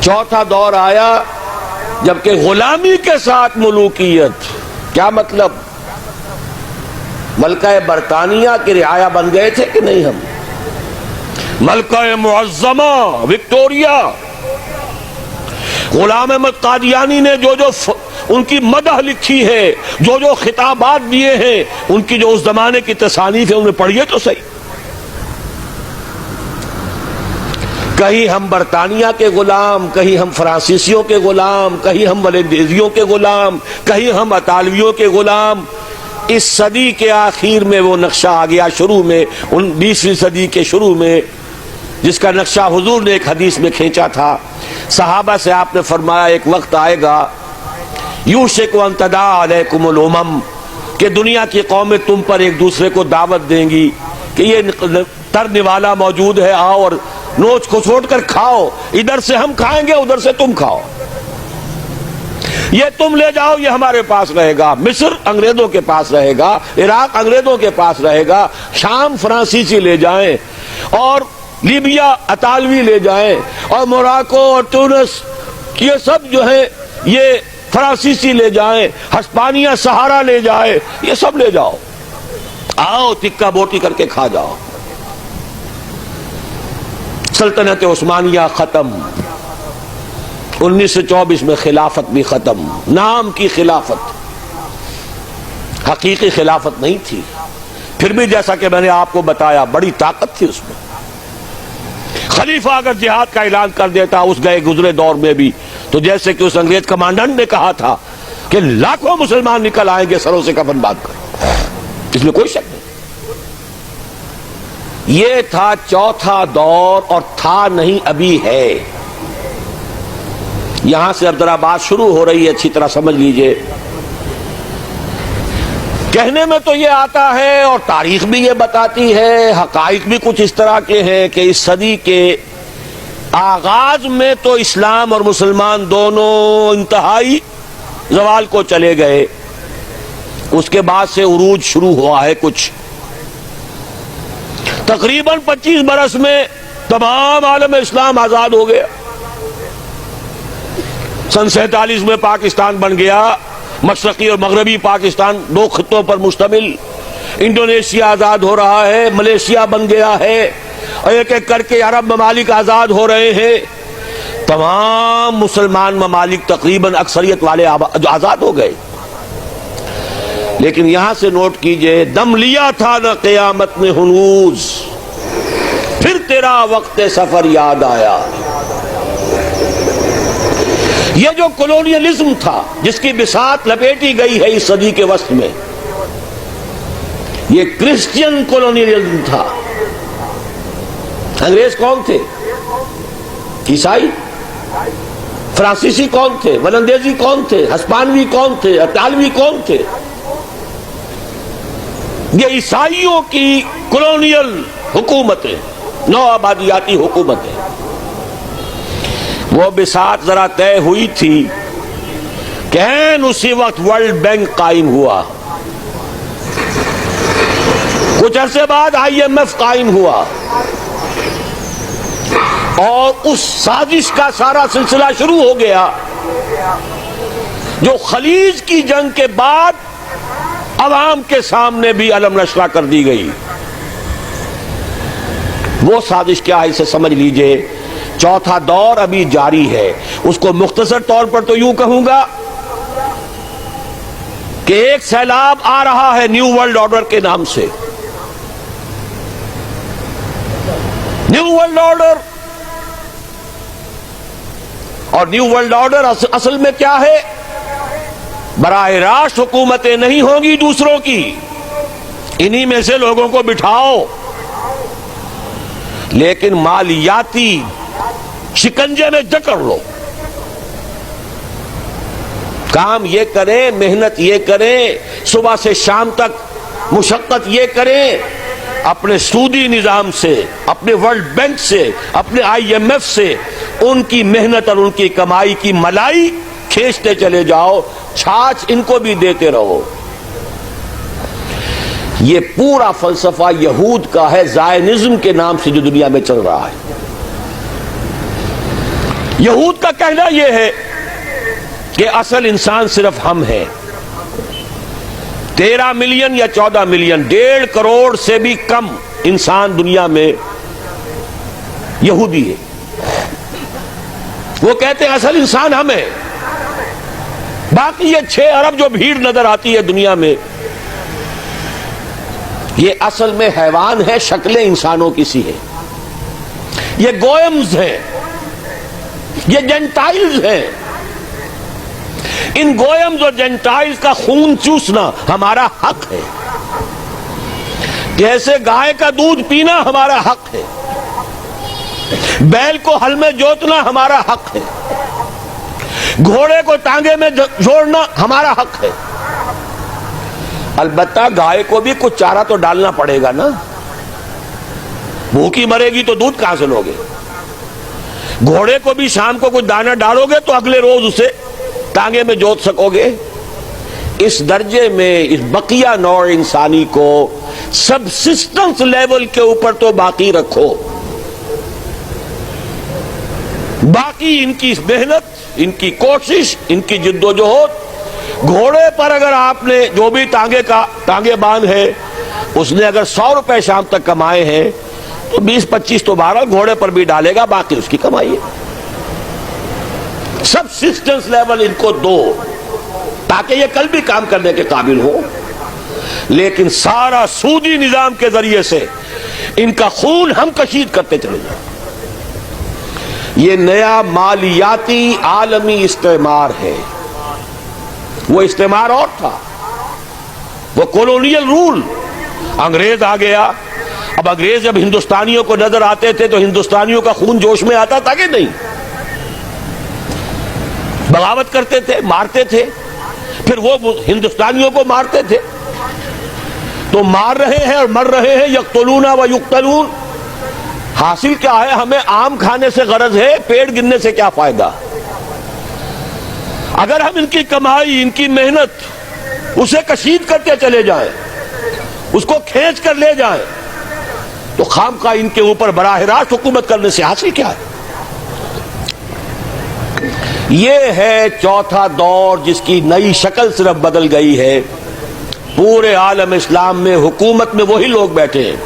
چوتھا دور آیا جبکہ غلامی کے ساتھ ملوکیت. کیا مطلب؟ ملکہ برطانیہ کی رعایا بن گئے تھے کہ نہیں ہم؟ ملکہ معظمہ وکٹوریا، غلام احمد قادیانی نے جو ان کی مدح لکھی ہے، جو خطابات دیے ہیں، ان کی جو اس زمانے کی تصانیف ہے انہیں پڑھیے تو صحیح. کہیں ہم برطانیہ کے غلام، کہیں ہم فرانسیسیوں کے غلام، کہیں ہم ولندیزیوں کے غلام، کہیں ہم اطالویوں کے غلام. اس صدی کے آخر میں وہ نقشہ آ گیا، شروع میں 20ویں صدی کے شروع میں، جس کا نقشہ حضور نے ایک حدیث میں کھینچا تھا. صحابہ سے آپ نے فرمایا ایک وقت آئے گا یوشک ان تداعی علیکم الامم، کہ دنیا کی قومیں تم پر ایک دوسرے کو دعوت دیں گی کہ یہ تر نوالا موجود ہے، آؤ اور نوچ کو چھوڑ کر کھاؤ، ادھر سے ہم کھائیں گے ادھر سے تم کھاؤ، یہ تم لے جاؤ یہ ہمارے پاس رہے گا. مصر انگریزوں کے پاس رہے گا، عراق انگریزوں کے پاس رہے گا، شام فرانسیسی لے جائیں، اور لیبیا اطالوی لے جائیں، اور موراکو اور تونس یہ سب جو ہے یہ فرانسیسی لے جائیں، ہسپانیہ سہارا لے جائے، یہ سب لے جاؤ، آؤ تکہ بوٹی کر کے کھا جاؤ. سلطنت عثمانیہ ختم، 1924 میں خلافت بھی ختم. نام کی خلافت، حقیقی خلافت نہیں تھی. پھر بھی جیسا کہ میں نے آپ کو بتایا بڑی طاقت تھی اس میں. خلیفہ اگر جہاد کا اعلان کر دیتا اس گئے گزرے دور میں بھی، تو جیسے کہ اس انگریز کمانڈنٹ نے کہا تھا کہ لاکھوں مسلمان نکل آئیں گے سروں سے کفن باندھ کر، اس میں کوئی شک نہیں. یہ تھا چوتھا دور، اور تھا نہیں ابھی ہے. یہاں سے اب ذرا بات شروع ہو رہی ہے، اچھی طرح سمجھ لیجئے. کہنے میں تو یہ آتا ہے اور تاریخ بھی یہ بتاتی ہے، حقائق بھی کچھ اس طرح کے ہیں کہ اس صدی کے آغاز میں تو اسلام اور مسلمان دونوں انتہائی زوال کو چلے گئے. اس کے بعد سے عروج شروع ہوا ہے کچھ. تقریباً 25 برس میں تمام عالم اسلام آزاد ہو گیا. سن 47 میں پاکستان بن گیا، مشرقی اور مغربی پاکستان 2 خطوں پر مشتمل. انڈونیشیا آزاد ہو رہا ہے، ملیشیا بن گیا ہے، اور ایک ایک کر کے عرب ممالک آزاد ہو رہے ہیں. تمام مسلمان ممالک تقریباً اکثریت والے آزاد ہو گئے. لیکن یہاں سے نوٹ کیجئے، دم لیا تھا نہ قیامت نے ہنوز، پھر تیرا وقت سفر یاد آیا. یہ جو کولونیلزم تھا جس کی بساط لپیٹی گئی ہے اس صدی کے وسط میں، یہ کرسچین کولونیلزم تھا. انگریز کون تھے؟ عیسائی. فرانسیسی کون تھے؟ ولندیزی کون تھے؟ ہسپانوی کون تھے؟ اطالوی کون تھے؟ یہ عیسائیوں کی کولونیل حکومتیں، نو آبادیاتی حکومتیں. وہ بساط ذرا طے ہوئی تھی کہ اسی وقت ورلڈ بینک قائم ہوا، کچھ عرصے بعد IMF قائم ہوا، اور اس سازش کا سارا سلسلہ شروع ہو گیا جو خلیج کی جنگ کے بعد عوام کے سامنے بھی علم نشرہ کر دی گئی. وہ سازش کیا ہے اسے سمجھ لیجئے. چوتھا دور ابھی جاری ہے. اس کو مختصر طور پر تو یوں کہوں گا کہ ایک سیلاب آ رہا ہے نیو ورلڈ آرڈر کے نام سے. نیو ورلڈ آرڈر، اور نیو ورلڈ آرڈر اصل میں کیا ہے؟ براہ راست حکومتیں نہیں ہوں گی دوسروں کی، انہی میں سے لوگوں کو بٹھاؤ، لیکن مالیاتی شکنجے میں جکڑ لو. کام یہ کریں، محنت یہ کریں، صبح سے شام تک مشقت یہ کریں، اپنے سودی نظام سے، اپنے ورلڈ بینک سے، اپنے IMF سے ان کی محنت اور ان کی کمائی کی ملائی کھینچتے چلے جاؤ، چھاچ ان کو بھی دیتے رہو. یہ پورا فلسفہ یہود کا ہے، زائنزم کے نام سے جو دنیا میں چل رہا ہے. یہود کا کہنا یہ ہے کہ اصل انسان صرف ہم ہیں. 13 ملین یا 14 ملین 1.5 کروڑ سے بھی کم انسان دنیا میں یہودی ہے. وہ کہتے ہیں اصل انسان ہم ہیں. باقی یہ 6 ارب جو بھیڑ نظر آتی ہے دنیا میں، یہ اصل میں حیوان ہے، شکلیں انسانوں کی سی ہیں. یہ گوئمز ہیں، یہ جینٹائلز ہیں. ان گوئمز اور جینٹائلز کا خون چوسنا ہمارا حق ہے، جیسے گائے کا دودھ پینا ہمارا حق ہے، بیل کو ہل میں جوتنا ہمارا حق ہے، گھوڑے کو ٹانگے میں جوڑنا ہمارا حق ہے. البتہ گائے کو بھی کچھ چارہ تو ڈالنا پڑے گا نا. بھوکی مرے گی تو دودھ کہاں سے لوگے؟ گھوڑے کو بھی شام کو کچھ دانہ ڈالو گے تو اگلے روز اسے ٹانگے میں جوت سکو گے. اس درجے میں اس بقیہ نوع انسانی کو سبسسٹنس لیول کے اوپر تو باقی رکھو. باقی ان کی محنت، ان کی کوشش، ان کی جد و جہد. گھوڑے پر اگر آپ نے جو بھی ٹانگے باندھ ہے، اس نے اگر 100 روپے شام تک کمائے ہیں تو 20-25 تو بہرحال گھوڑے پر بھی ڈالے گا، باقی اس کی کمائی ہے. سبسسٹنس لیول ان کو دو تاکہ یہ کل بھی کام کرنے کے قابل ہو. لیکن سارا سودی نظام کے ذریعے سے ان کا خون ہم کشید کرتے چلے جائیں. یہ نیا مالیاتی عالمی استعمار ہے. وہ استعمار اور تھا، وہ کولونیل رول. انگریز آ گیا. اب انگریز جب ہندوستانیوں کو نظر آتے تھے تو ہندوستانیوں کا خون جوش میں آتا تھا کہ نہیں؟ بغاوت کرتے تھے، مارتے تھے، پھر وہ ہندوستانیوں کو مارتے تھے. تو مار رہے ہیں اور مر رہے ہیں. یقتلون و یقتلون. حاصل کیا ہے؟ ہمیں آم کھانے سے غرض ہے، پیڑ گننے سے کیا فائدہ؟ اگر ہم ان کی کمائی، ان کی محنت اسے کشید کرتے چلے جائیں، اس کو کھینچ کر لے جائیں، تو خام خواہ ان کے اوپر براہ راست حکومت کرنے سے حاصل کیا ہے؟ یہ ہے چوتھا دور جس کی نئی شکل صرف بدل گئی ہے. پورے عالم اسلام میں حکومت میں وہی لوگ بیٹھے ہیں